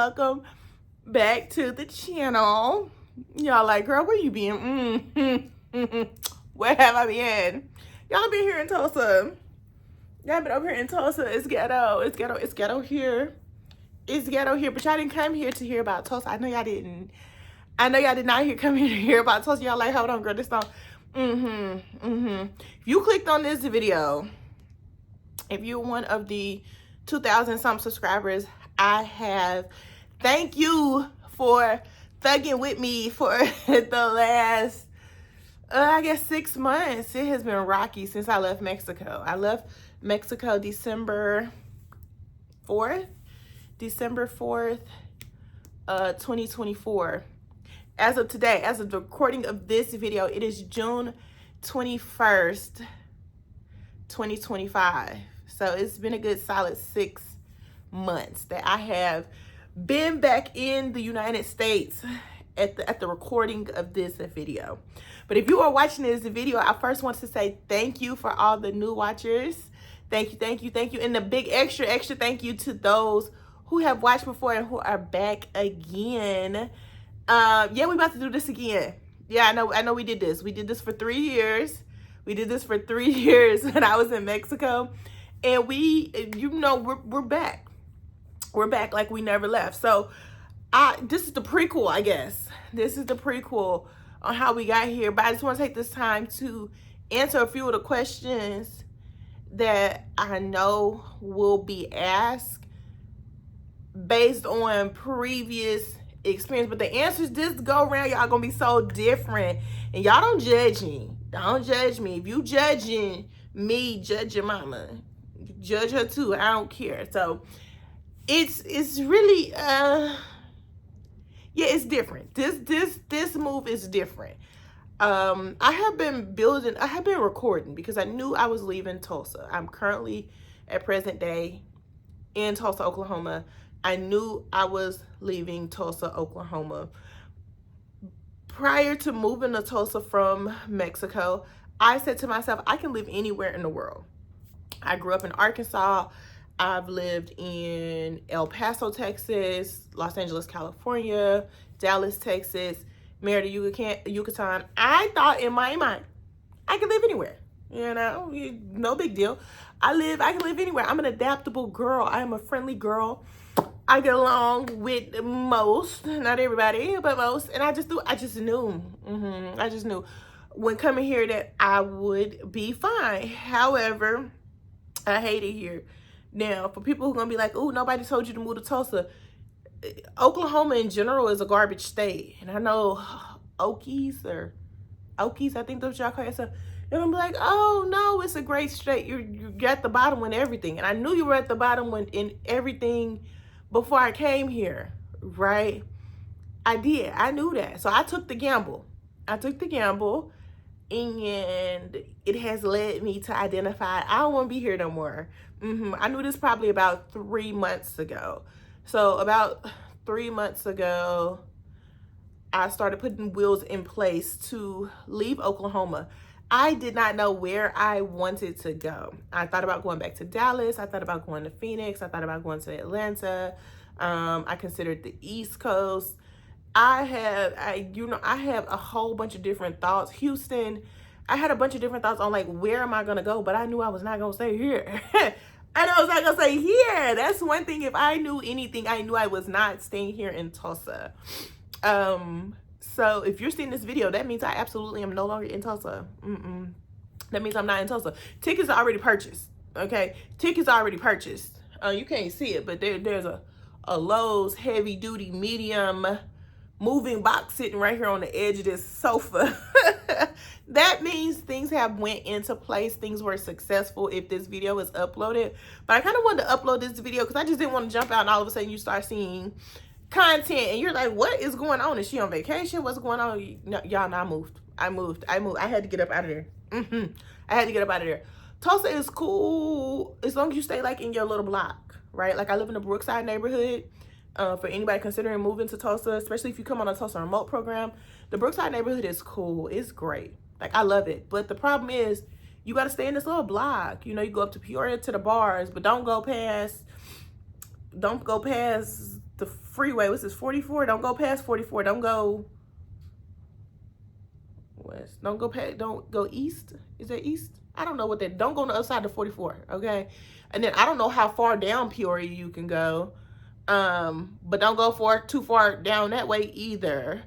Welcome back to the channel. Y'all like, girl, where you been? Where have I been? Y'all been here in Tulsa. Y'all been over here in Tulsa. It's ghetto. It's ghetto. It's ghetto here. It's ghetto here. But y'all didn't come here to hear about Tulsa. I know y'all didn't. I know y'all did not come here to hear about Tulsa. Y'all like, hold on, girl. This don't. If you clicked on this video, if you're one of the 2,000 some subscribers I have, thank you for thugging with me for the last, I guess 6 months. It has been rocky since I left Mexico. I left Mexico December 4th, 2024. As of today, as of the recording of this video, it is June 21st, 2025. So it's been a good solid 6 months that I have been back in the United States at the recording of this video. But if you are watching this video, I first want to say thank you for all the new watchers. Thank you, thank you, thank you. And the big extra thank you to those who have watched before and who are back again. Yeah, we about to do this again. Yeah, I know we did this. We did this for 3 years. We did this for 3 years when I was in Mexico. And we're back. We're back like we never left. So this is the prequel, I guess. This is the prequel on how we got here. But I just want to take this time to answer a few of the questions that I know will be asked based on previous experience. But the answers this go around, y'all gonna be so different. And y'all don't judge me. Don't judge me. If you judging me, judge your mama. Judge her too. I don't care. So it's really yeah, it's different. This move is different. I have been recording because I knew I was leaving Tulsa. I'm currently at present day in Tulsa, Oklahoma. I knew I was leaving Tulsa, Oklahoma. Prior to moving to Tulsa from Mexico, I said to myself, I can live anywhere in the world. I grew up in Arkansas. I've lived in El Paso, Texas, Los Angeles, California, Dallas, Texas, Merida, Yucatan. I thought in my mind, I could live anywhere. No big deal. I can live anywhere. I'm an adaptable girl. I am a friendly girl. I get along with most, not everybody, but most. And I just knew. I just knew when coming here that I would be fine. However, I hate it here. Now, for people who are going to be like, oh, nobody told you to move to Tulsa. Oklahoma in general is a garbage state. And I know Okies, I think those y'all call yourself. They're going to be like, oh, no, it's a great state. You're at the bottom when everything. And I knew you were at the bottom when in everything before I came here, right? I did. I knew that. So I took the gamble. And it has led me to identify I don't want to be here no more. I knew this probably about 3 months ago. So about 3 months ago, I started putting wheels in place to leave Oklahoma. I did not know where I wanted to go. I thought about going back to Dallas. I thought about going to Phoenix. I thought about going to Atlanta. I considered the East Coast. I have a whole bunch of different thoughts. Houston, I had a bunch of different thoughts on like, where am I going to go? But I knew I was not going to stay here. I know I was not going to stay here. That's one thing. If I knew anything, I knew I was not staying here in Tulsa. So if you're seeing this video, that means I absolutely am no longer in Tulsa. That means I'm not in Tulsa. Tickets are already purchased. Okay. Tickets are already purchased. You can't see it, but there's a Lowe's heavy duty medium moving box sitting right here on the edge of this sofa. That means things have went into place, things were successful if this video is uploaded. But I kind of wanted to upload this video because I just didn't want to jump out and all of a sudden you start seeing content and you're like, what is going on? Is she on vacation? What's going on? No, y'all, no, I moved. I had to get up out of there. I had to get up out of there. Tulsa is cool as long as you stay like in your little block, right? Like I live in the Brookside neighborhood. For anybody considering moving to Tulsa, especially if you come on a Tulsa remote program, the Brookside neighborhood is cool. It's great. Like I love it. But the problem is you got to stay in this little block. You know, you go up to Peoria to the bars, but don't go past the freeway. What's this, 44? Don't go past 44. Don't go west. Don't go east. Is that east? I don't know what that. Don't go on the other side of 44, okay? And then I don't know how far down Peoria you can go. But don't go too far down that way either.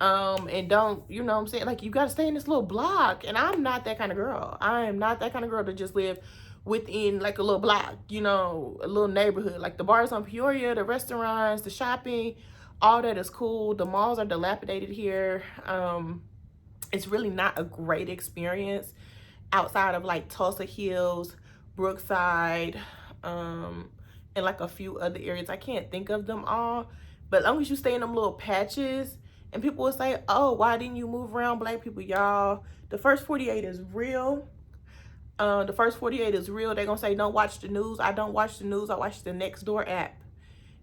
And don't, you know what I'm saying? Like you got to stay in this little block. And I'm not that kind of girl. I am not that kind of girl to just live within like a little block, you know, a little neighborhood. Like the bars on Peoria, the restaurants, the shopping, all that is cool. The malls are dilapidated here. It's really not a great experience outside of like Tulsa Hills, Brookside, and like a few other areas. I can't think of them all, but as long as you stay in them little patches, and people will say, oh, why didn't you move around, Black people? Y'all, the first 48 is real. The first 48 is real. They're gonna say don't watch the news. I don't watch the news. I watch the Nextdoor app,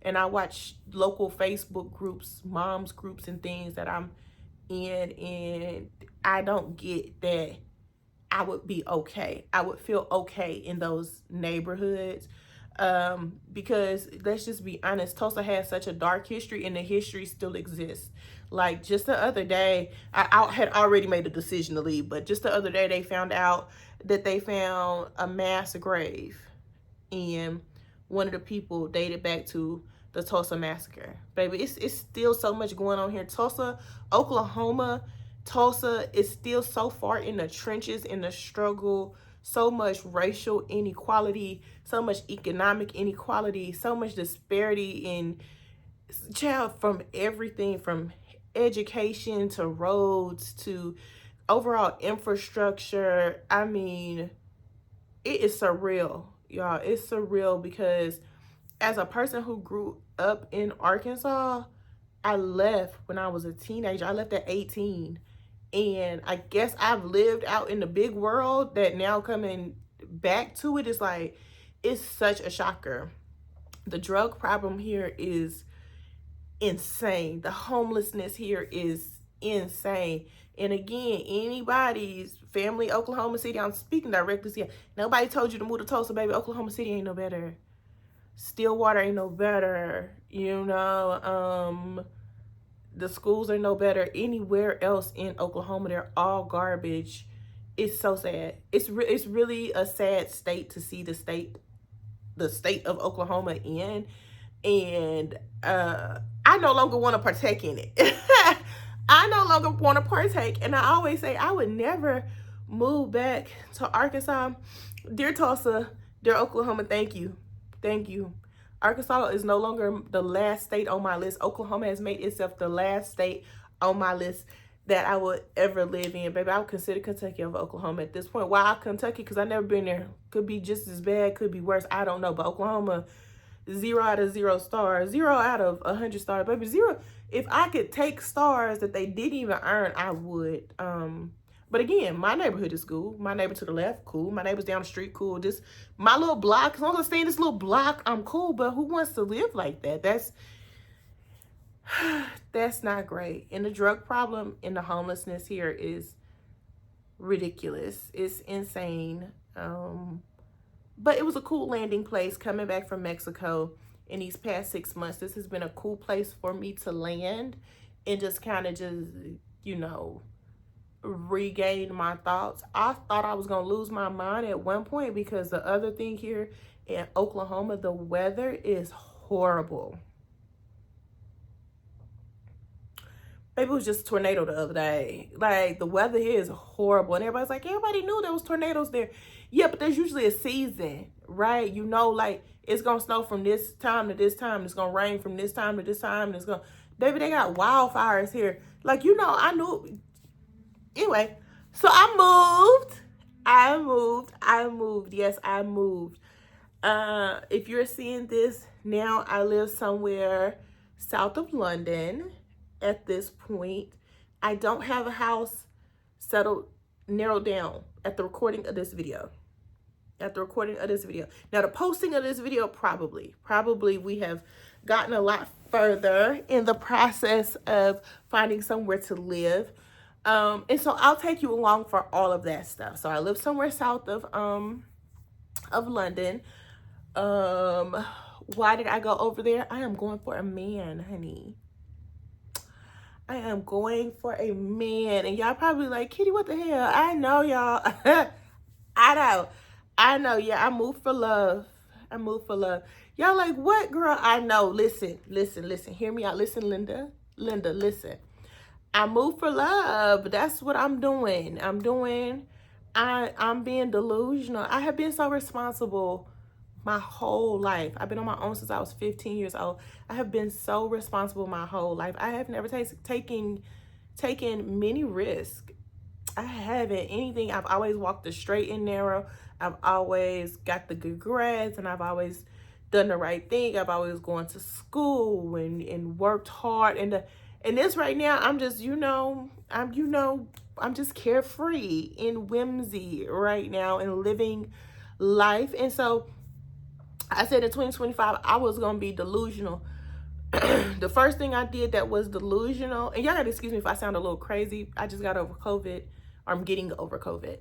and I watch local Facebook groups, moms groups and things that I'm in, and I don't get that I would be okay. I would feel okay in those neighborhoods. Because let's just be honest, Tulsa has such a dark history, and the history still exists. Like just the other day, I had already made a decision to leave, but just the other day they found out that they found a mass grave, and one of the people dated back to the Tulsa massacre. Baby, it's still so much going on here. Tulsa, Oklahoma, Tulsa is still so far in the trenches, in the struggle. So much racial inequality, so much economic inequality, so much disparity in child, from everything from education to roads to overall infrastructure. I mean, it is surreal, y'all. It's surreal because as a person who grew up in Arkansas, I left when I was a teenager. I left at 18. And I guess I've lived out in the big world that now coming back to it is like, it's such a shocker. The drug problem here is insane. The homelessness here is insane. And again, anybody's family, Oklahoma City, I'm speaking directly to you. Nobody told you to move to Tulsa, baby. Oklahoma City ain't no better. Stillwater ain't no better. You know, the schools are no better. Anywhere else in Oklahoma, they're all garbage. It's so sad. It's really a sad state to see the state of Oklahoma in. And I no longer want to partake in it. I no longer want to partake. And I always say I would never move back to Arkansas. Dear Tulsa, dear Oklahoma, thank you. Thank you. Arkansas is no longer the last state on my list. Oklahoma has made itself the last state on my list that I would ever live in. Baby, I would consider Kentucky over Oklahoma at this point. Why Kentucky? Because I've never been there. Could be just as bad, could be worse. I don't know. But Oklahoma, 0 out of 0 stars. 0 out of 100 stars. Baby, 0. If I could take stars that they didn't even earn, I would. But again, my neighborhood is cool. My neighbor to the left, cool. My neighbors down the street, cool. Just my little block, as long as I stay in this little block, I'm cool. But who wants to live like that? That's not great. And the drug problem and the homelessness here is ridiculous. It's insane. But it was a cool landing place coming back from Mexico in these past 6 months. This has been a cool place for me to land and just kind of you know, regain my thoughts. I thought I was gonna lose my mind at one point because the other thing here in Oklahoma, the weather is horrible. Maybe it was just a tornado the other day. Like, the weather here is horrible. And everybody's like, everybody knew there was tornadoes there. Yeah, but there's usually a season, right? You know, like, it's going to snow from this time to this time. It's going to rain from this time to this time. And it's going to... Baby, they got wildfires here. Like, you know, I knew... Anyway, so I moved. I moved. Yes, I moved. If you're seeing this now, I live somewhere south of London at this point. I don't have a house settled, narrowed down at the recording of this video. At the recording of this video. Now, the posting of this video, probably we have gotten a lot further in the process of finding somewhere to live. And so I'll take you along for all of that stuff. So I live somewhere south of London. Why did I go over there? I am going for a man, honey. I am going for a man. And y'all probably like, Kitty, what the hell? I know, y'all. I know. Yeah, I moved for love. I moved for love. Y'all like, what, girl? I know. Listen. Hear me out. Listen, Linda, listen. I moved for love. That's what I'm doing. I'm being delusional. I have been so responsible my whole life. I've been on my own since I was 15 years old. I have been so responsible my whole life. I have never taken many risks. I haven't anything. I've always walked the straight and narrow. I've always got the good grades, and I've always done the right thing. I've always gone to school and worked hard. And this right now, I'm just, I'm just carefree and whimsy right now and living life. And so I said in 2025, I was going to be delusional. The first thing I did that was delusional, and y'all gotta excuse me if I sound a little crazy. I just got over COVID, or I'm getting over COVID.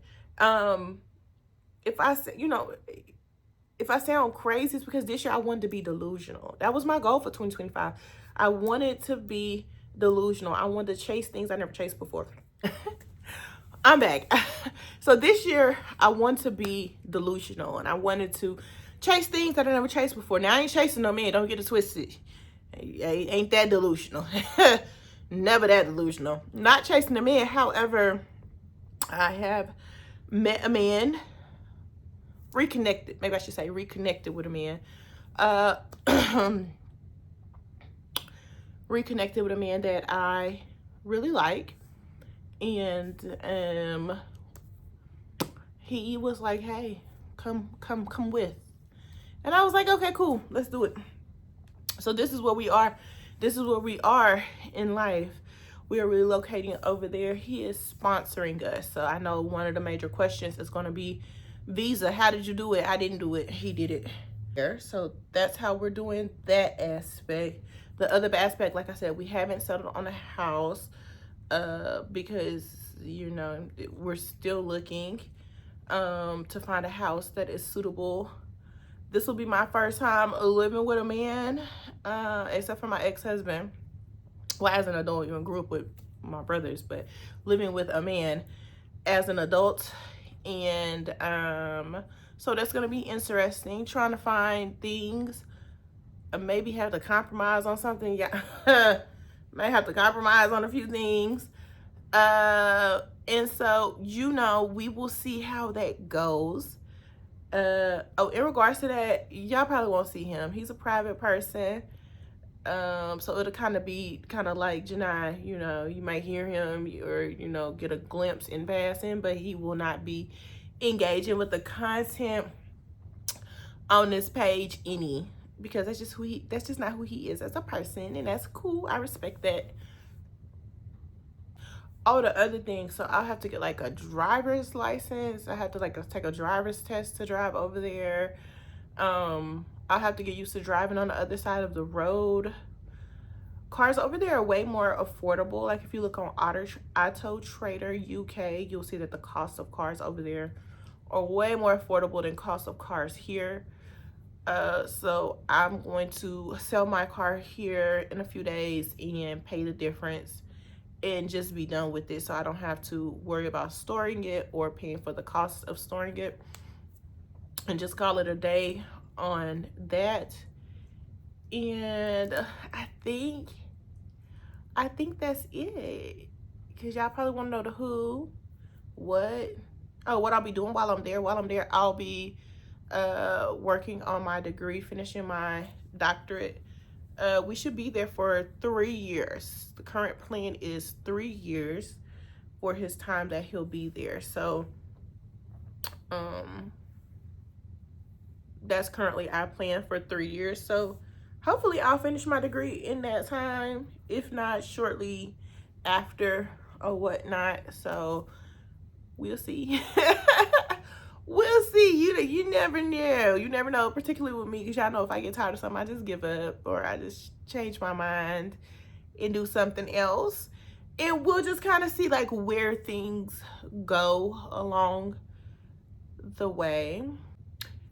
If I sound crazy, it's because this year I wanted to be delusional. That was my goal for 2025. I wanted to be delusional. I wanted to chase things I never chased before. I'm back. So this year I want to be delusional, and I wanted to chase things that I never chased before. Now I ain't chasing no man. Don't get it twisted. Ain't that delusional. Never that delusional. Not chasing a man. However, I have met a man, reconnected. Maybe I should say reconnected with a man. Reconnected with a man that I really like. And he was like, hey, come with. And I was like, okay, cool, let's do it. So this is where we are. This is where we are in life. We are relocating over there. He is sponsoring us. So I know one of the major questions is going to be visa. How did you do it? I didn't do it. He did it. So that's how we're doing that aspect. The other aspect, like I said, we haven't settled on a house because, we're still looking to find a house that is suitable. This will be my first time living with a man, except for my ex-husband. Well, as an adult, grew up with my brothers, but living with a man as an adult. And so that's going to be interesting, trying to find things. Maybe have to compromise on something. Yeah, may have to compromise on a few things. And so, we will see how that goes. In regards to that, y'all probably won't see him. He's a private person. So it'll kind of be like Janai, you might hear him or, get a glimpse in passing, but he will not be engaging with the content on this page because that's just not who he is as a person, and that's cool. I respect that. Oh, the other thing, so I'll have to get like a driver's license. I have to take a driver's test to drive over there. I'll have to get used to driving on the other side of the road. Cars over there are way more affordable. Like if you look on Auto Trader UK, you'll see that the cost of cars over there are way more affordable than cost of cars here. So I'm going to sell my car here in a few days and pay the difference and just be done with it, so I don't have to worry about storing it or paying for the cost of storing it, and just call it a day on that. And I think that's it, because y'all probably want to know the who, what I'll be doing while I'm there. I'll be working on my degree, finishing my doctorate. We should be there for 3 years. The current plan is 3 years for his time that he'll be there. So Um, that's currently our plan for 3 years. So hopefully I'll finish my degree in that time, if not shortly after or whatnot. So we'll see. We'll see. You never know. You never know, particularly with me, because y'all know if I get tired of something, I just give up or I just change my mind and do something else. And we'll just kind of see like where things go along the way.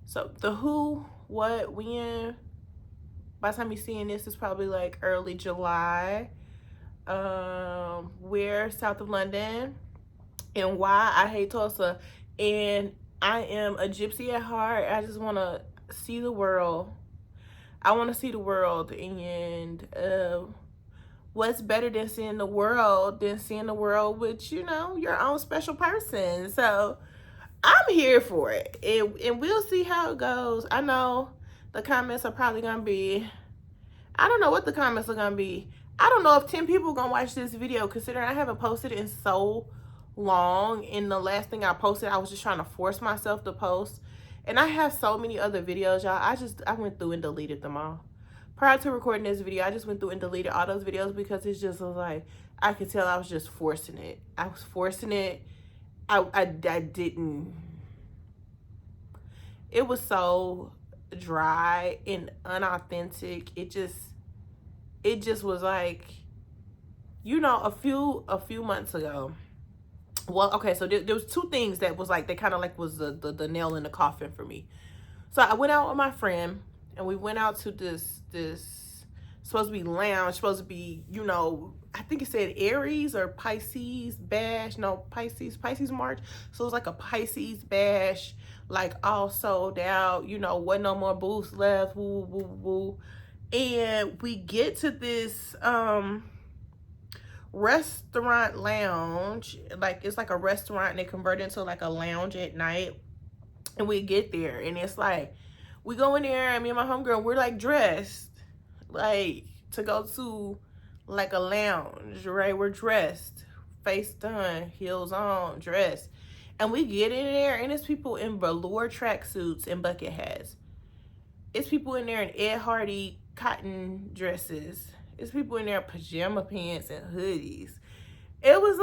So the who, what, when, by the time you're seeing this, is probably like early July. We're south of London. And why I hate Tulsa. And I am a gypsy at heart. I just want to see the world. I want to see the world. And what's better than seeing the world with, your own special person. So I'm here for it. And we'll see how it goes. I know the comments are probably going to be, I don't know what the comments are going to be. I don't know if 10 people are going to watch this video, considering I haven't posted in so long. And the last thing I posted, I was just trying to force myself to post. And I have so many other videos, y'all. I went through and deleted them all. Prior to recording this video, I just went through and deleted all those videos because it's just like, I could tell I was just forcing it. I was forcing it. I didn't. It was so dry and unauthentic. It just was like, a few months ago. Well, okay, so there was two things that was like, they kind of like was the nail in the coffin for me. So I went out with my friend, and we went out to this supposed to be lounge, supposed to be, I think it said Aries or Pisces bash. No, Pisces March. So it was like a Pisces bash, like all sold out, wasn't no more booths left, woo, woo, woo. And we get to this restaurant lounge, like it's like a restaurant and they convert it into like a lounge at night. And we get there and it's like, we go in there, and me and my homegirl, we're like dressed like to go to like a lounge, right? We're dressed, face done, heels on, dressed. And we get in there, and it's people in velour tracksuits and bucket hats. It's people in there in Ed Hardy cotton dresses. It's people in there in pajama pants and hoodies. It was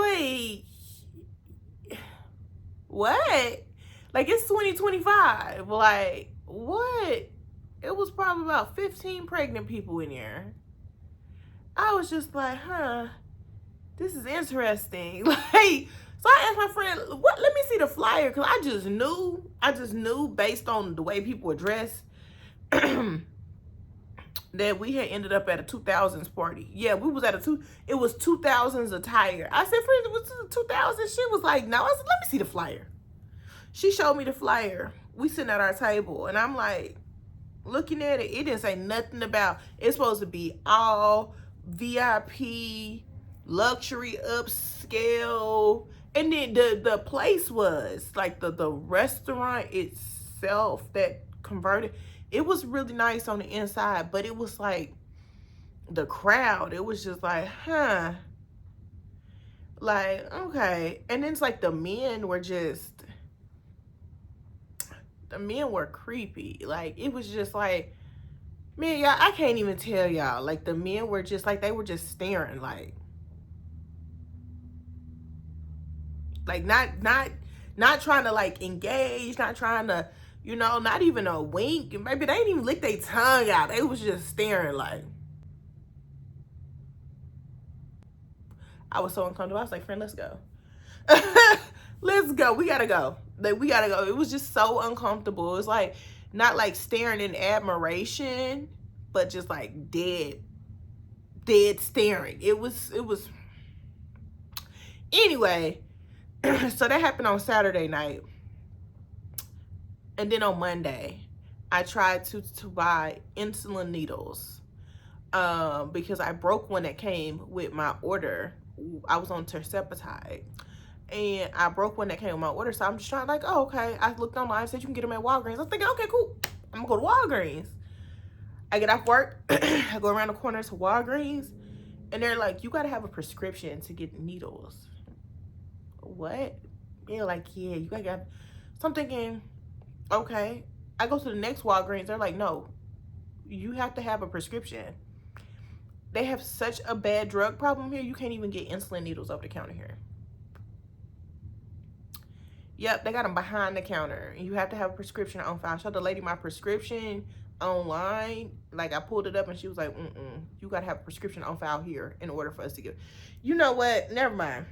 like, what? Like, it's 2025. Like, what? It was probably about 15 pregnant people in there. I was just like, this is interesting. Like, so I asked my friend, let me see the flyer, because I just knew based on the way people were dressed that we had ended up at a 2000s party. Yeah, we was at it was 2000s attire. I said, friend, it was 2000s. She was like, no. I said, let me see the flyer. She showed me the flyer. We sitting at our table, and I'm like, looking at it, it didn't say nothing about, it's supposed to be all VIP, luxury, upscale. And then the place was like the restaurant itself that converted, it was really nice on the inside, but it was like the crowd, it was just like, like, okay. And then it's like the men were creepy. Like, it was just like, man, y'all, I can't even tell y'all. Like, the men were just like, they were just staring, like not trying to like engage, not trying to, not even a wink. And maybe they didn't even lick their tongue out. They was just staring. Like, I was so uncomfortable. I was like, friend, let's go. Let's go. We gotta go. Like, we gotta go. It was just so uncomfortable. It was like, not like staring in admiration, but just like dead staring. It was anyway. So that happened on Saturday night. And then on Monday, I tried to buy insulin needles because I broke one that came with my order. I was on tirzepatide, and I broke one that came with my order. So I'm just trying, like, oh, okay. I looked online, said you can get them at Walgreens. I was thinking, okay, cool. I'm gonna go to Walgreens. I get off work, I go around the corner to Walgreens, and they're like, you gotta have a prescription to get needles. What? They're like, yeah, you gotta get. So I'm thinking, okay. I go to the next Walgreens. They're like, no, you have to have a prescription. They have such a bad drug problem here. You can't even get insulin needles over the counter here. Yep, they got them behind the counter. You have to have a prescription on file. I showed the lady my prescription online. Like, I pulled it up and she was like, you got to have a prescription on file here in order for us to get. You know what? Never mind.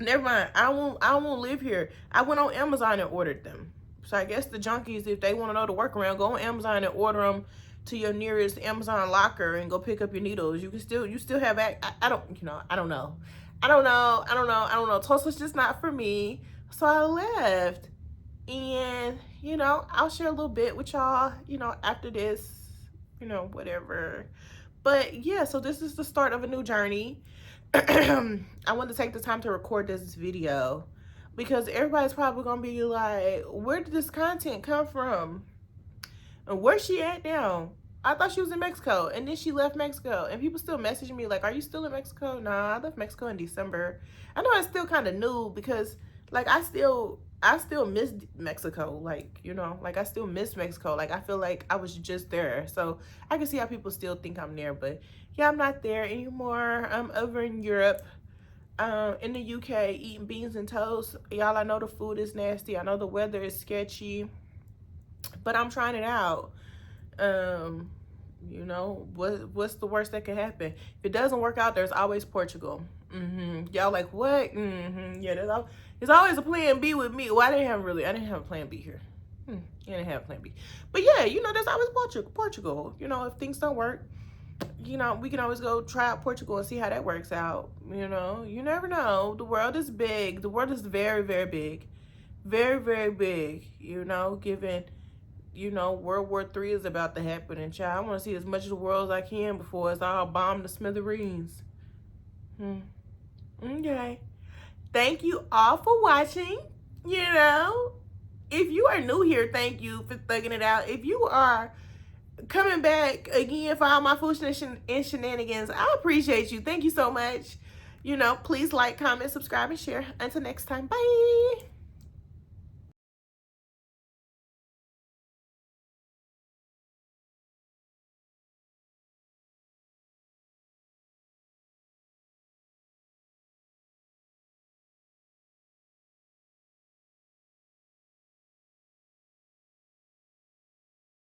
Never mind. I won't live here. I went on Amazon and ordered them. So I guess the junkies, if they want to know the workaround, go on Amazon and order them to your nearest Amazon locker and go pick up your needles. You still have, I don't know. I don't know. Tulsa's just not for me. So I left, and, I'll share a little bit with y'all, after this, whatever. But yeah, so this is the start of a new journey. I wanted to take the time to record this video because everybody's probably gonna be like, where did this content come from? And where's she at now? I thought she was in Mexico, and then she left Mexico, and people still messaging me like, are you still in Mexico? Nah, I left Mexico in December. I know it's still kind of new because, like, I still miss Mexico. Like, like, I still miss Mexico. Like, I feel like I was just there. So I can see how people still think I'm there, but yeah, I'm not there anymore. I'm over in Europe, in the UK, eating beans and toast. Y'all, I know the food is nasty. I know the weather is sketchy, but I'm trying it out. What's the worst that can happen? If it doesn't work out, there's always Portugal. Y'all like, what? Yeah, there's always a plan B with me. Well, I didn't have a plan B here. I didn't have a plan B. But yeah, there's always Portugal. If things don't work, we can always go try out Portugal and see how that works out. You never know. The world is big. The world is very, very big. Very, very big, given, World War III is about to happen. And child, I want to see as much of the world as I can before it's all bombed to smithereens. Okay. Thank you all for watching. If you are new here, thank you for thugging it out. If you are coming back again for all my foolishness and shenanigans, I appreciate you. Thank you so much. Please like, comment, subscribe, and share. Until next time, bye.